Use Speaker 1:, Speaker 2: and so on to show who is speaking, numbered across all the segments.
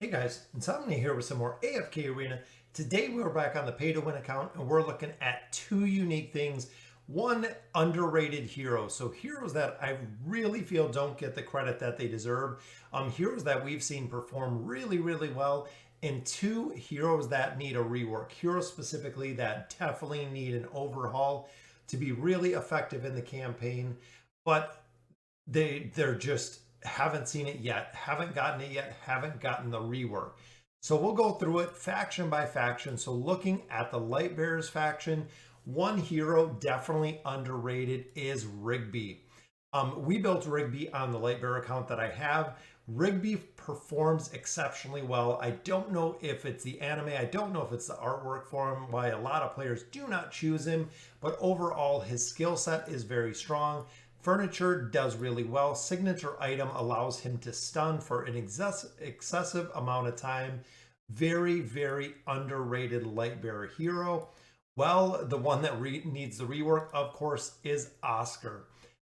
Speaker 1: Hey guys, Insomnia here with some more AFK Arena. Today we're back on the pay to win account and we're looking at two unique things. One, underrated heroes. So heroes that I really feel don't get the credit that they deserve. Heroes that we've seen perform really well. And two, heroes that need a rework. Heroes specifically that definitely need an overhaul to be really effective in the campaign. But they're just haven't seen it yet, haven't gotten it yet, haven't gotten the rework. So we'll go through it faction by faction. So looking at the Lightbearers faction, one hero definitely underrated is Rigby. We built Rigby on the Lightbearer account that I have. Rigby performs exceptionally well. I don't know if it's the anime, I don't know if it's the artwork for him, why a lot of players do not choose him, but overall his skill set is very strong. Furniture does really well. Signature item allows him to stun for an excessive amount of time. Very underrated Lightbearer hero. Well, the one that needs the rework, of course, is Oscar.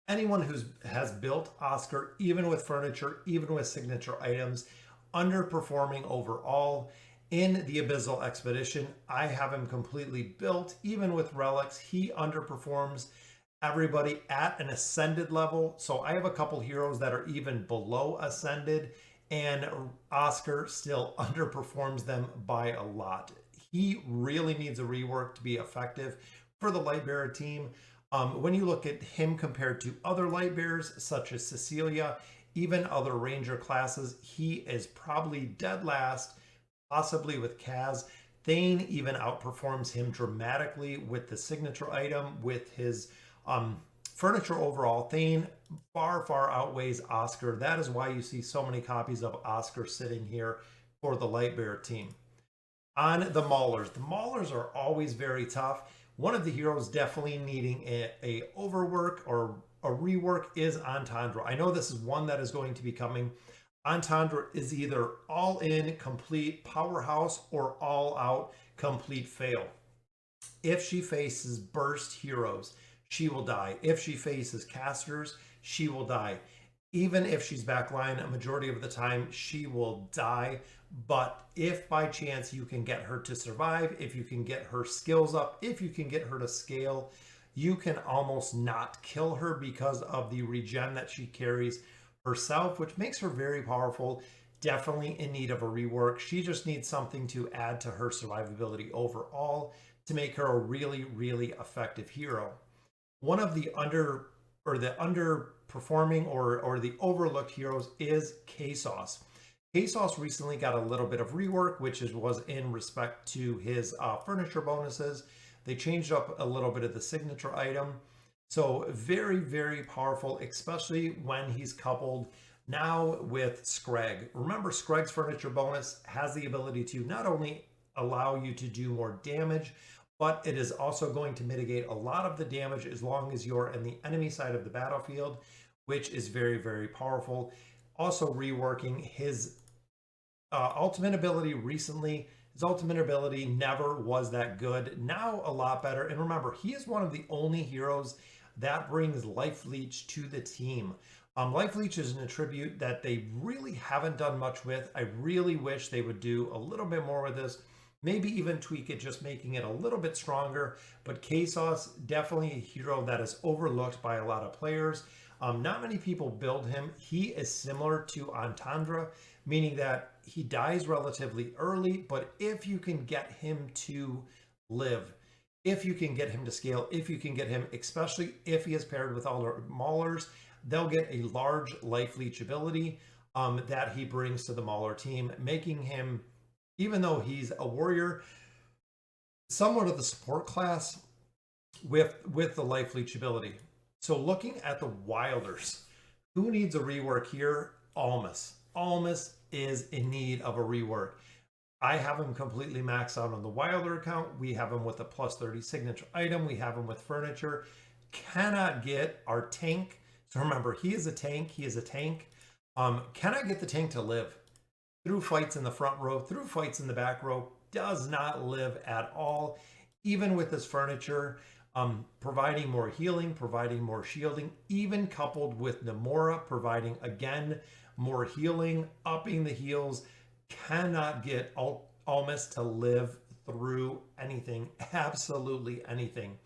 Speaker 1: Anyone who has built Oscar, even with furniture, even with signature items, underperforming overall. In the Abyssal Expedition, I have him completely built. Even with relics, he underperforms everybody at an ascended level. So I have a couple heroes that are even below ascended, and Oscar still underperforms them by a lot. He really needs a rework to be effective for the Lightbearer team. When you look at him compared to other Lightbearers, such as Cecilia, even other Ranger classes, he is probably dead last, possibly with Kaz. Thane even outperforms him dramatically with the signature item, with his furniture overall. Thane far outweighs Oscar. That is why you see so many copies of Oscar sitting here for the Lightbearer team. On the Maulers are always very tough. One of the heroes definitely needing a overwork or a rework is Entendre. I know this is one that is going to be coming. Entendre is either all in complete powerhouse or all out complete fail. If she faces burst heroes, she will die. If she faces casters, she will die. Even if she's backline, a majority of the time, she will die. But if by chance you can get her to survive, if you can get her skills up, if you can get her to scale, you can almost not kill her because of the regen that she carries herself, which makes her very powerful. Definitely in need of a rework. She just needs something to add to her survivability overall to make her a really effective hero. One of the underperforming or the overlooked heroes is K-Sauce. K-Sauce recently got a little bit of rework, which was in respect to his furniture bonuses. They changed up a little bit of the signature item. So very powerful, especially when he's coupled now with Scrag. Remember, Scrag's furniture bonus has the ability to not only allow you to do more damage, but it is also going to mitigate a lot of the damage as long as you're in the enemy side of the battlefield, which is very powerful. Also reworking his ultimate ability recently. His ultimate ability never was that good. Now a lot better. And remember, he is one of the only heroes that brings Life Leech to the team. Life Leech is an attribute that they really haven't done much with. I really wish they would do a little bit more with this. Maybe even tweak it, just making it a little bit stronger. But K-Sauce, definitely a hero that is overlooked by a lot of players. Not many people build him. He is similar to Entendre, meaning that he dies relatively early, but if you can get him to live, if you can get him to scale, if you can get him, especially if he is paired with all the Maulers, they'll get a large life leech ability that he brings to the Mauler team, making him, even though he's a warrior, somewhat of the support class with the life leech ability. So looking at the Wilders, who needs a rework here? Almas. Almas is in need of a rework. I have him completely maxed out on the Wilder account. We have him with a plus 30 signature item. We have him with furniture. Cannot get our tank. So remember, he is a tank. He is a tank. Cannot get the tank to live. Through fights in the front row, through fights in the back row, does not live at all. Even with this furniture, providing more healing, providing more shielding, even coupled with Namora providing, again, more healing, upping the heals. cannot get Almas to live through anything, absolutely anything.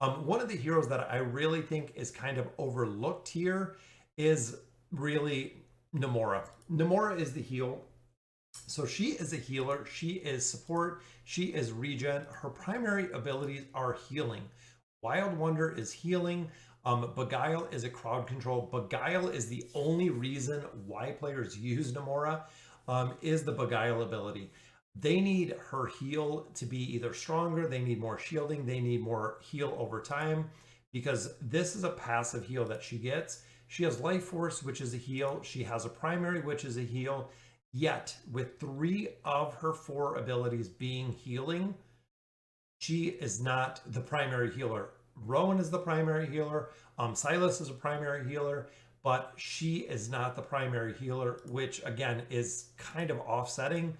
Speaker 1: One of the heroes that I really think is kind of overlooked here is really Namora. Namora is the heal. So she is a healer, she is support, she is regen. Her primary abilities are healing. Wild Wonder is healing. Beguile is a crowd control. Beguile is the only reason why players use Namora, is the Beguile ability. They need her heal to be either stronger, they need more shielding, they need more heal over time, because this is a passive heal that she gets. She has Life Force, which is a heal. She has a primary, which is a heal. Yet, with 3 of her 4 abilities being healing, she is not the primary healer. Rowan is the primary healer. Silas is a primary healer, but she is not the primary healer, which again is kind of offsetting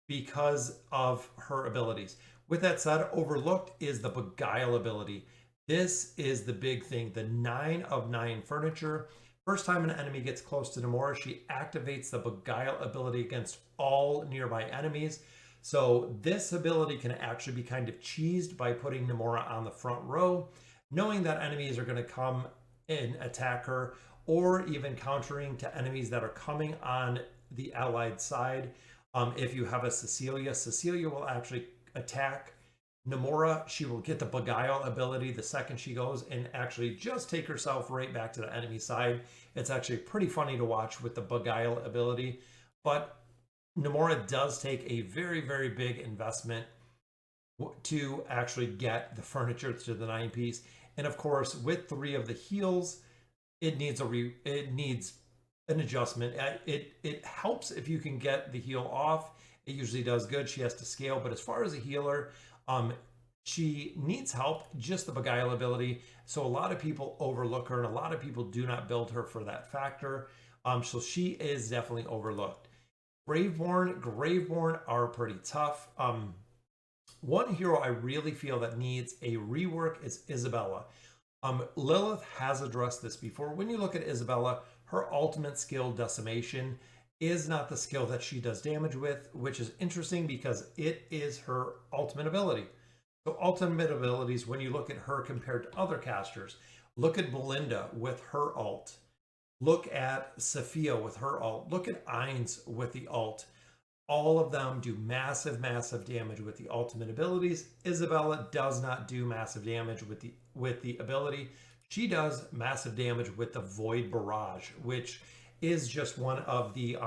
Speaker 1: because of her abilities. With that said, overlooked is the Beguile ability. This is the big thing, the 9 of 9 furniture. First time an enemy gets close to Namora, she activates the Beguile ability against all nearby enemies. So this ability can actually be kind of cheesed by putting Namora on the front row, knowing that enemies are going to come and attack her, or even countering to enemies that are coming on the allied side. If you have a Cecilia, Cecilia will actually attack Namora. She will get the Beguile ability the second she goes and actually just take herself right back to the enemy side. It's actually pretty funny to watch with the Beguile ability, but Namora does take a very, very big investment to actually get the furniture to the 9 piece. And of course, with 3 of the heals, it needs an adjustment. It helps if you can get the heal off. It usually does good. She has to scale, but as far as a healer, she needs help, just the Beguile ability. So a lot of people overlook her, and a lot of people do not build her for that factor. So she is definitely overlooked. Graveborn are pretty tough. One hero I really feel that needs a rework is Isabella. Lilith has addressed this before. When you look at Isabella, her ultimate skill, Decimation, is not the skill that she does damage with, which is interesting because it is her ultimate ability. So ultimate abilities, when you look at her compared to other casters, look at Belinda with her ult. Look at Sophia with her ult. Look at Ainz with the ult. All of them do massive, massive damage with the ultimate abilities. Isabella does not do massive damage with the ability. She does massive damage with the Void Barrage, which is just one of the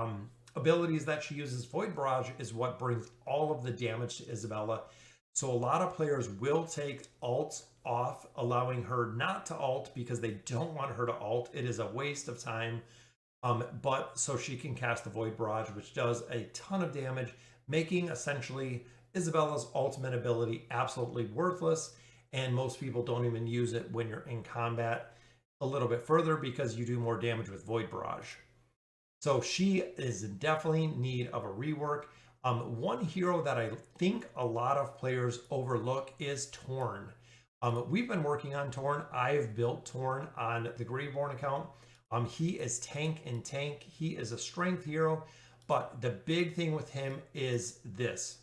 Speaker 1: abilities that she uses. Void Barrage is what brings all of the damage to Isabella. So a lot of players will take ult off, allowing her not to ult because they don't want her to ult. It is a waste of time. But so she can cast the Void Barrage, which does a ton of damage, making essentially Isabella's ultimate ability absolutely worthless. And most people don't even use it when you're in combat a little bit further because you do more damage with Void Barrage. So she is definitely in need of a rework. One hero that I think a lot of players overlook is Torn. We've been working on Torn. I've built Torn on the Graveborn account. He is tank and tank. He is a strength hero, but the big thing with him is this.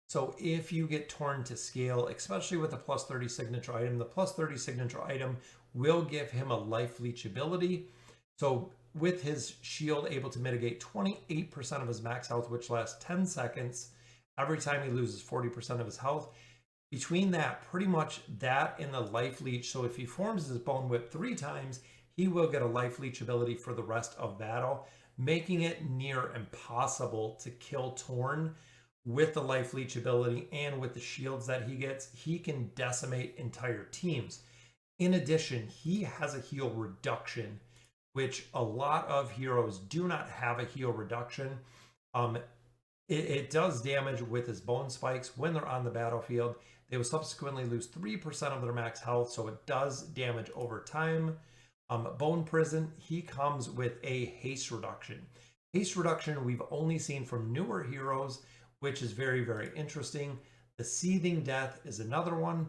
Speaker 1: So if you get Torn to scale, especially with the plus 30 signature item, the plus 30 signature item will give him a life leech ability. So with his shield able to mitigate 28% of his max health, which lasts 10 seconds every time he loses 40% of his health. Between that, pretty much that and the life leech. So if he forms his Bone Whip 3 times, he will get a life leech ability for the rest of battle, making it near impossible to kill Torn with the life leech ability. And with the shields that he gets, he can decimate entire teams. In addition, he has a heal reduction, which a lot of heroes do not have a heal reduction. It does damage with his bone spikes when they're on the battlefield. They will subsequently lose 3% of their max health, so it does damage over time. Bone Prison, he comes with a haste reduction. Haste reduction we've only seen from newer heroes, which is very, very interesting. The Seething Death is another one.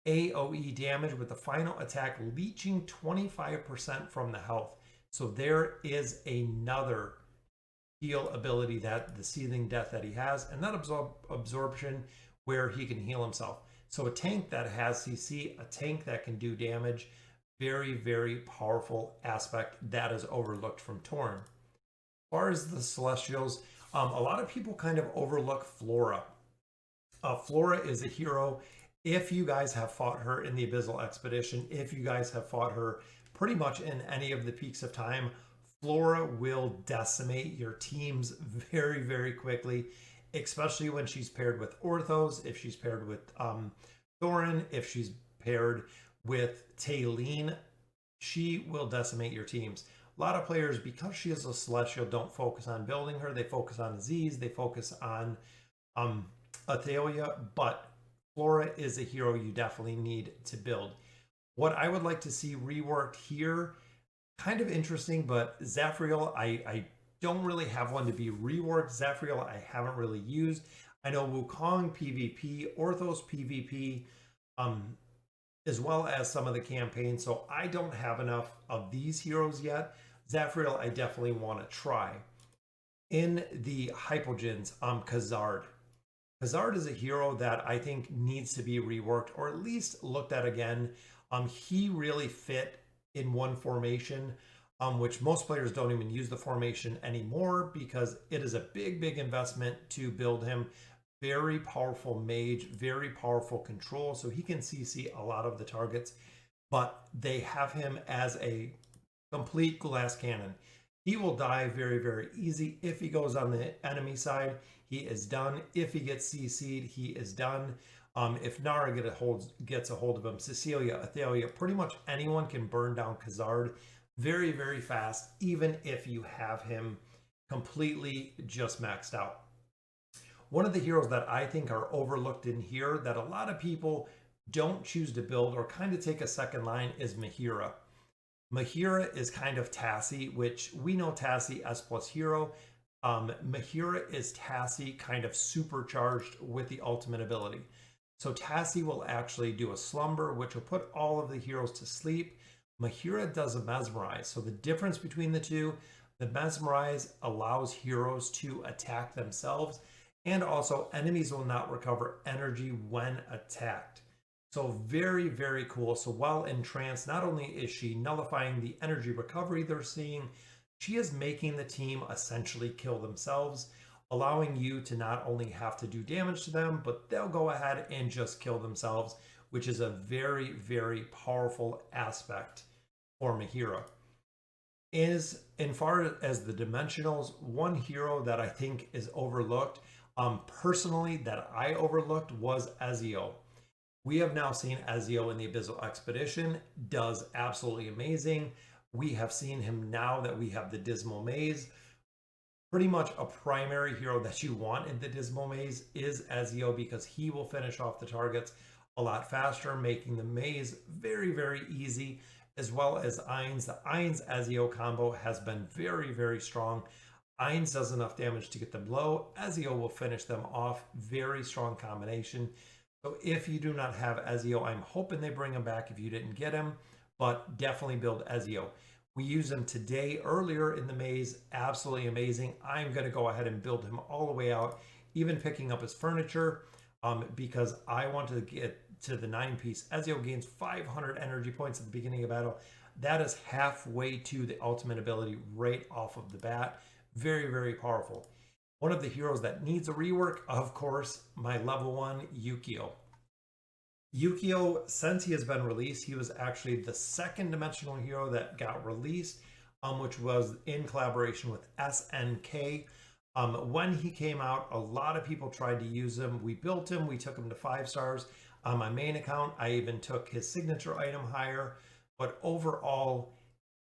Speaker 1: AoE damage with the final attack leeching 25% from the health. So there is another heal ability, that the Seething Death that he has, and that absorption where he can heal himself. So a tank that has CC, a tank that can do damage, very, very powerful aspect that is overlooked from Tauren. As far as the Celestials, a lot of people kind of overlook Flora. Flora is a hero. If you guys have fought her in the Abyssal Expedition, if you guys have fought her pretty much in any of the Peaks of Time, Flora will decimate your teams very, very quickly, especially when she's paired with Orthos, if she's paired with Thorin, if she's paired with Taylene, she will decimate your teams. A lot of players, because she is a Celestial, don't focus on building her. They focus on Aziz, they focus on Athalia, but Flora is a hero you definitely need to build. What I would like to see reworked here, kind of interesting, but Zafriel, I don't really have one to be reworked. Zafriel I haven't really used. I know Wukong PvP, Orthos PvP, as well as some of the campaigns, so I don't have enough of these heroes yet. Zafriel I definitely want to try. In the Hypogeans, Khazard. Khazard is a hero that I think needs to be reworked or at least looked at again. He really fit in one formation, which most players don't even use the formation anymore because it is a big, big investment to build him. Very powerful mage, very powerful control, so he can CC a lot of the targets, but they have him as a complete glass cannon. He will die very, very easy. If he goes on the enemy side, he is done. If he gets CC'd, he is done. If Nara gets a hold of him, Cecilia, Athalia, pretty much anyone can burn down Khazard very, very fast, even if you have him completely just maxed out. One of the heroes that I think are overlooked in here that a lot of people don't choose to build or kind of take a second line is Mahira. Mahira is kind of Tassie, which we know Tassie S+ hero. Mahira is Tassie kind of supercharged with the ultimate ability. So Tassie will actually do a slumber, which will put all of the heroes to sleep. Mahira does a mesmerize. So the difference between the two, the mesmerize allows heroes to attack themselves, and also enemies will not recover energy when attacked. So very, very cool. So while in trance, not only is she nullifying the energy recovery they're seeing, she is making the team essentially kill themselves, allowing you to not only have to do damage to them, but they'll go ahead and just kill themselves, which is a very, very powerful aspect for Mahira. As far as the dimensionals, one hero that I think is overlooked, personally that I overlooked, was Ezio. We have now seen Ezio in the Abyssal Expedition, does absolutely amazing. We have seen him now that we have the Dismal Maze. Pretty much a primary hero that you want in the Dismal Maze is Ezio because he will finish off the targets a lot faster, making the maze very, very easy, as well as Ainz. The Ainz-Ezio combo has been very, very strong. Ainz does enough damage to get them low. Ezio will finish them off. Very strong combination. So if you do not have Ezio, I'm hoping they bring him back if you didn't get him, but definitely build Ezio. We use him today earlier in the maze. Absolutely amazing. I'm going to go ahead and build him all the way out, even picking up his furniture, because I want to get to the 9-piece. Ezio gains 500 energy points at the beginning of battle. That is halfway to the ultimate ability right off of the bat. Very, very powerful. One of the heroes that needs a rework, of course, my level 1, Yukio. Yukio, since he has been released, he was actually the second dimensional hero that got released, which was in collaboration with SNK. When he came out, a lot of people tried to use him. We built him, we took him to 5 stars. On my main account, I even took his signature item higher, but overall,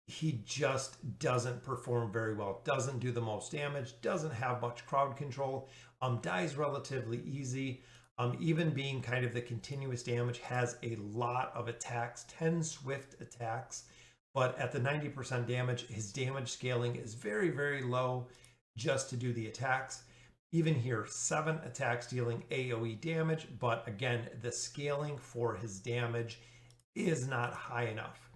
Speaker 1: he just doesn't perform very well, doesn't do the most damage, doesn't have much crowd control, dies relatively easy. Even being kind of the continuous damage, has a lot of attacks, 10 swift attacks, but at the 90% damage, his damage scaling is very, very low just to do the attacks. Even here, 7 attacks dealing AoE damage, but again, the scaling for his damage is not high enough.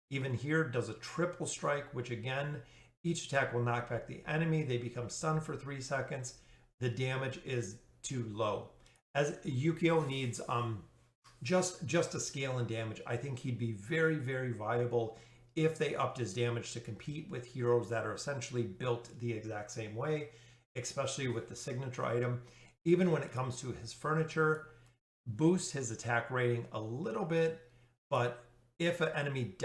Speaker 1: Even here, does a triple strike, which again Each attack will knock back the enemy. They become stunned for 3 seconds. The damage is too low. As Yukio needs just a scale in damage, I think he'd be very, very viable if they upped his damage to compete with heroes that are essentially built the exact same way, especially with the signature item. Even when it comes to his furniture, boosts his attack rating a little bit, but if an enemy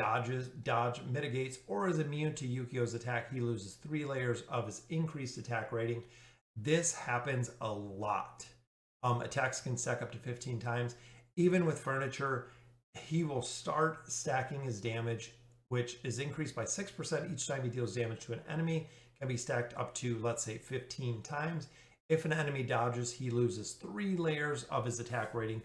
Speaker 1: mitigates, or is immune to Yukio's attack, he loses 3 layers of his increased attack rating. This happens a lot. Attacks can stack up to 15 times. Even with furniture, he will start stacking his damage, which is increased by 6% each time he deals damage to an enemy, can be stacked up to, let's say, 15 times. If an enemy dodges, he loses 3 layers of his attack rating.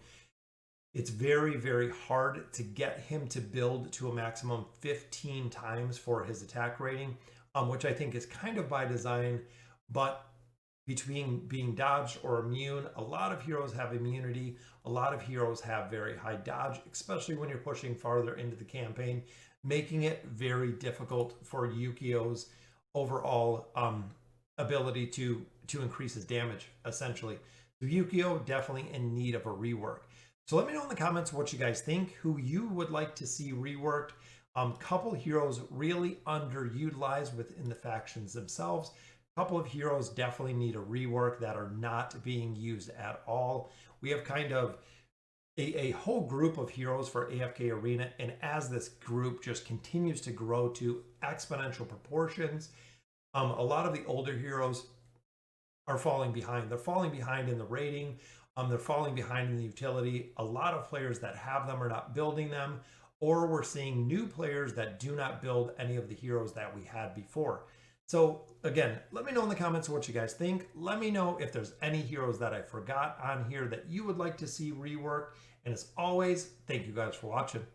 Speaker 1: It's very, very hard to get him to build to a maximum 15 times for his attack rating, which I think is kind of by design. But between being dodged or immune, a lot of heroes have immunity. A lot of heroes have very high dodge, especially when you're pushing farther into the campaign, making it very difficult for Yukio's overall ability to increase his damage, essentially. So Yukio definitely in need of a rework. So let me know in the comments what you guys think, who you would like to see reworked. Couple heroes really underutilized within the factions themselves. Couple of heroes definitely need a rework that are not being used at all. We have kind of a whole group of heroes for AFK Arena, and as this group just continues to grow to exponential proportions, a lot of the older heroes are falling behind. They're falling behind in the rating. They're falling behind in the utility. A lot of players that have them are not building them, or we're seeing new players that do not build any of the heroes that we had before. So again, let me know in the comments what you guys think. Let me know if there's any heroes that I forgot on here that you would like to see reworked. And as always, thank you guys for watching.